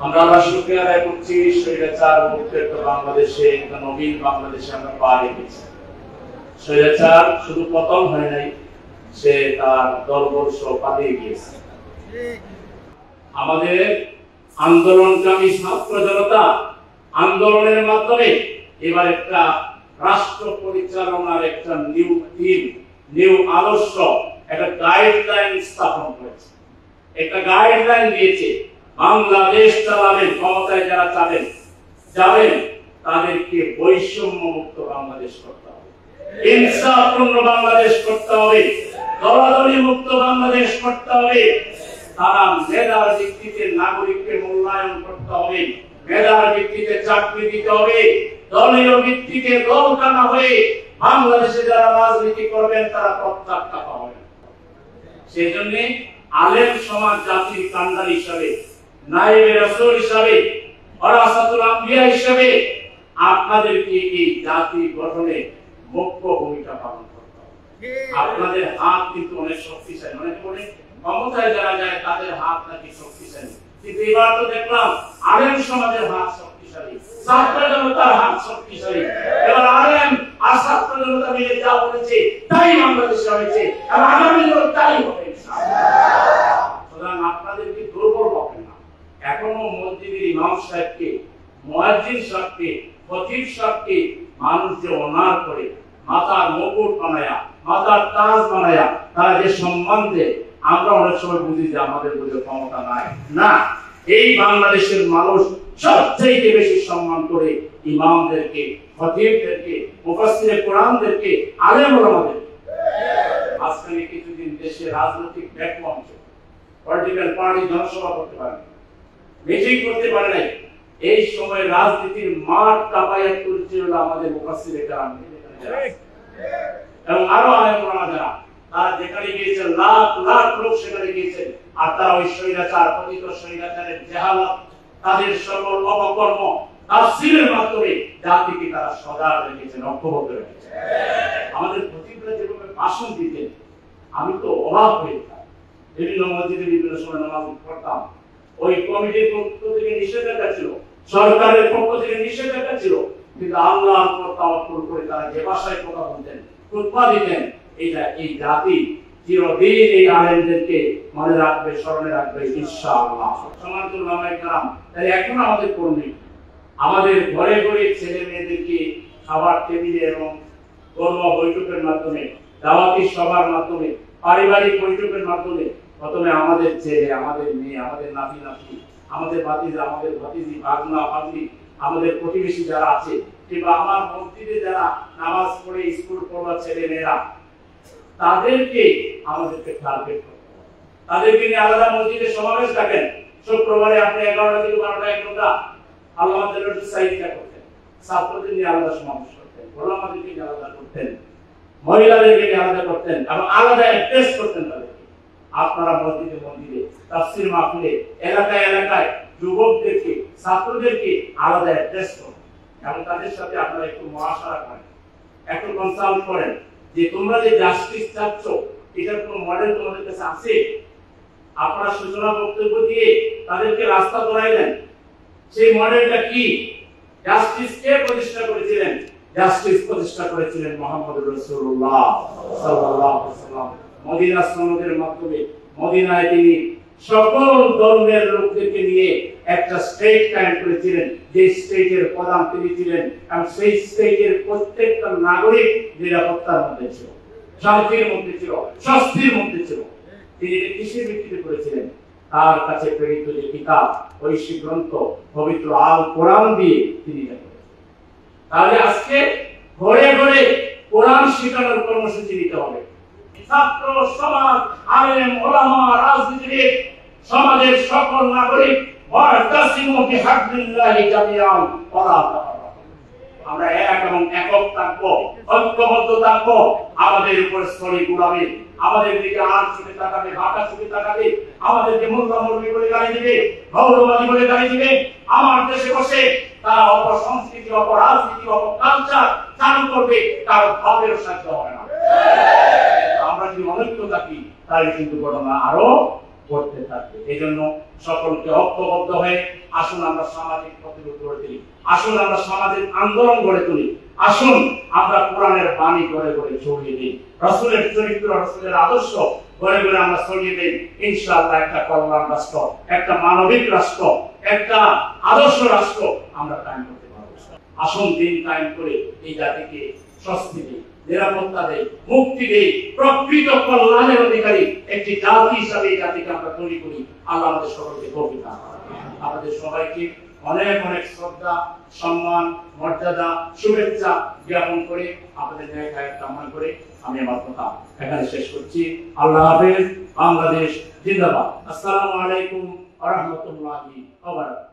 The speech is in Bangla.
আমরা আল্লাহ শুকরিয়া আদায় করছি, স্বৈরাচার মুক্ত একটা বাংলাদেশে, একটা নবীন বাংলাদেশে আমরা পা রেখেছি। স্বৈরাচার শুধু পতন হয় নাই, সে তার দলবর্ষ পালিয়ে গিয়েছে। আমাদের আন্দোলনকামী ছাত্র জনতা আন্দোলনের মাধ্যমে এবার একটা রাষ্ট্র পরিচালনার একটা নিউ থিম, নিউ আদর্শ, একটা গাইডলাইন স্থাপন করেছে, একটা গাইডলাইন দিয়েছে। বাংলাদেশ চালাবেন, ক্ষমতায় যারা যাবেন তাদেরকে বৈষম্য মুক্ত বাংলাদেশ করতে হবে, ইনসাফপূর্ণ বাংলাদেশ করতে হবে, দলাদলি মুক্ত বাংলাদেশ করতে হবে। তারা মেধার ভিত্তিতে নাগরিককে মূল্যায়ন করতে হবে, মেধার ভিত্তিতে চাকরি দিতে হবে, দলীয় ভিত্তিতে দল টানা হয়ে বাংলাদেশে যারা রাজনীতি করবেন তারা প্রত্যাখ্যাত হবেন। সেই জন্য আলেম সমাজ জাতির কান্ডার হিসাবে, নায়েবে রাসূল হিসাবে, ওয়ারাসাতুল আম্বিয়া হিসাবে আপনাদেরকে এই জাতি গঠনে মুখ্য ভূমিকা পালন করতে হবে। আপনাদের হাত কিন্তু অনেক শক্তিশালী, অনেকে বলে ক্ষমতায় যারা যায় তাদের হাত নাকি শক্তিশালী, কিন্তু এবার তো দেখলাম আলেম সমাজের হাত শক্তিশালী, ছাত্র জনতার হাত শক্তিশালী। এবার আলেম আর ছাত্র জনতা মিলে যা বলেছে তাই বাংলাদেশে হয়েছে, আর আগামী দিনে তাই হবে ইনশাআল্লাহ। সুতরাং আপনাদেরকে দুর্বল হবেন না। এখনো মসজিদের ইমাম সাহেবকে, মুয়াজ্জিন সাহেবকে, খতিব সাহেবকে মানুষ যে অনার করে, মাথার মুকুট বানায়া, মাথার তাজ বানায়া তারা যে সম্মান দেয়, আমরা অনেক সময় বুঝি যে আমাদের বুঝে ক্ষমতা নাই। না, এই বাংলাদেশের মানুষ সবচেয়ে বেশি সম্মান করে ইমামদেরকে, খতিবদেরকে, মুফাসসিরে কোরআনদেরকে, আলেম ওলামাদেরকে। আজকাল কিছুদিন দেশে রাজনৈতিক ব্যাকমঞ্চ, পলিটিক্যাল পার্টি জনসভা করতে পারে, মিটিং করতে পারে নাই। এই সময় রাজনীতির মাঠ কাঁপাইয়া তুলছিল আমাদের মুফাসসিরে কোরআন এবং আরো আলেম ওলামা যারা, তারা যেখানে গিয়েছে লাখ লাখ লোক সেখানে গিয়েছে, আর তারা ওই স্বৈরাচার, পতিত স্বৈরাচারের জাহালাত, তাদের সকল অপকর্ম তাফসীরের মাধ্যমে জাতিকে তারা সজাগ রেখেছেন, ঐক্যবদ্ধ রেখেছেন। আমাদের খতিবরা যেভাবে ভাষণ দিতেন, আমি তো অবাক হয়ে যেতাম। বিভিন্ন মসজিদে বিভিন্ন সময় নামাজ পড়তাম, ওই কমিটির পক্ষ থেকে নিষেধাজ্ঞা ছিল, সরকারের পক্ষ থেকে নিষেধাজ্ঞা ছিল, কিন্তু আল্লাহর উপর তাওয়াক্কুল করে তারা যে ভাষায় কথা বলতেন, খুতবা দিতেন, এই জাতি চিরদিন এই আলেমদেরকে মনে রাখবে, স্মরণে রাখবে ইনশাআল্লাহ। সম্মানিত উলামায়ে কেরাম, তাই এখন আমাদের কর্মী, আমাদের ঘরে ঘরে ছেলে মেয়েদেরকে খাবার টেবিলে এবং কর্ম বৈঠকের মাধ্যমে, দাওয়াতি সভার মাধ্যমে, পারিবারিক বৈঠকের মাধ্যমে প্রথমে আমাদের ছেলে, আমাদের মেয়ে, আমাদের নাতি নাতি, আমাদের ভাতিজা, আমাদের ভাতিজি, ভাগনা ভাগ্নি, আমাদের প্রতিবেশী যারা আছে, কিংবা আমার মসজিদে যারা নামাজ পড়ে স্কুল পড়া ছেলে মেয়েরা, তাদেরকে আমাদেরকে টার্গেট করতে হবে। তাদেরকে নিয়ে আলাদা মসজিদে সমাবেশ ডাকেন। শুক্রবারে আপনি 11টা থেকে 12টা 1 ঘন্টা আল্লাহ আমাদের সাইডটা করতেন, ছাত্রদের নিয়ে আলাদা সমাবেশ করতেন, ওলামাদেরকে নিয়ে আলাদা করতেন, মহিলাদেরকে নিয়ে আলাদা করতেন এবং আলাদা অ্যাড্রেস করতেন তাদেরকে। আপনারা মসজিদে মসজিদে, তাফসীর মাহফিলে, এলাকায় এলাকায় যুবকদেরকে, ছাত্রদেরকে আলাদা অ্যাড্রেস করুন এবং তাদের সাথে আপনারা একটু মুআশারা করেন, একটু কনসাল্ট করেন যে তোমরা যে জাস্টিস চাচ্ছ, এটার কোন মডেল তোমাদের কাছে আছে? আপনারা সূচনা বক্তব্য দিয়ে তাদেরকে রাস্তা ধরাই দেন। সেই মডেলটা কি? জাস্টিস কে প্রতিষ্ঠা করেছিলেন? জাস্টিস প্রতিষ্ঠা করেছিলেন মুহাম্মদুর রাসূলুল্লাহ সাল্লাল্লাহু আলাইহি ওয়াসাল্লাম। মদিনা সনদের মাধ্যমে মদিনায় তিনি সকল ধর্মের লোকদেরকে নিয়ে একটা স্টেট কায়েম করেছিলেন, যে স্টেটের প্রধান তিনি ছিলেন এবং সেই স্টেটের প্রত্যেকটা নাগরিক নিরাপত্তার মধ্যে ছিল, শান্তির মধ্যে ছিল, স্বস্তির মধ্যে ছিল। তিনি কিসের ভিত্তিতে করেছিলেন? তার কাছে প্রেরিত যে কিতাব, ঐশী গ্রন্থ, পবিত্র আল কোরআন দিয়ে তিনি করেছেন। তাহলে আজকে ঘরে ঘরে কোরআন শিখানোর কর্মসূচি নিতে হবে। ছাত্র সমাজ, আলেম ওলামা, রাজনীতিবিদ, সমাজের সকল নাগরিক ওয়াতাসিমু বিহাবলিল্লাহি জামিআন ওয়ালা তাফাররাকু। আমরা এক এবং একক থাকবো, ঐক্যবদ্ধ থাকবো। আমাদের উপর স্তরে গুলাবে, আমাদের দিকে আর চোখে তাকাবে, বাঁকা চোখে তাকাবে, আমাদেরকে মোল্লা-মৌলবি বলে গালি দিবে, মৌলবাদী বলে গালি দিবে। আমার দেশে বসে তারা অপসংস্কৃতি, অপরাজনীতি, অপকালচার চালু করবে, তার ভাবেরও সাধ্য হবে না। আমরা যদি অনৈক্য থাকি তাহলে কিন্তু ঘটনা আরো করতে থাকবে। এই জন্য সকলকে ঐক্যবদ্ধ হয়ে আসুন আমরা সামাজিক প্রতিরোধ গড়ে তুলি, আসুন আমরা সামাজিক আন্দোলন গড়ে তুলি, আসুন আমরা কোরআনের বাণী গড়ে গড়ে ছড়িয়ে দিই, রাসূলের চরিত্র রাসূলের আদর্শ গড়ে গড়ে আমরা ছড়িয়ে দিই। ইনশাআল্লাহ একটা কল্যাণ রাষ্ট্র, একটা মানবিক রাষ্ট্র, একটা আদর্শ রাষ্ট্র আমরা কায়েম করতে পারবো। আসুন দিন কায়েম করে এই জাতিকে স্বস্তি দিই, নিরাপত্তা দেই, মুক্তি দেই, প্রকৃত কল্যাণের অধিকারী একটি জাতি হিসাবে এই জাতিকে আমরা তৈরি করি। আল্লাহ আমাদের সকলকে তৌফিক দান করুন। আমাদের সবাইকে অনেক অনেক শ্রদ্ধা, সম্মান, মর্যাদা, শুভেচ্ছা জ্ঞাপন করে আপনাদের ন্যায় খায়ের কামনা করে আমি আমার কথা এখানে শেষ করছি। আল্লাহ হাফেজ। বাংলাদেশ জিন্দাবাদ। আসসালামু আলাইকুম ওয়া রাহমাতুল্লাহি ওয়া বারাকাতুহু।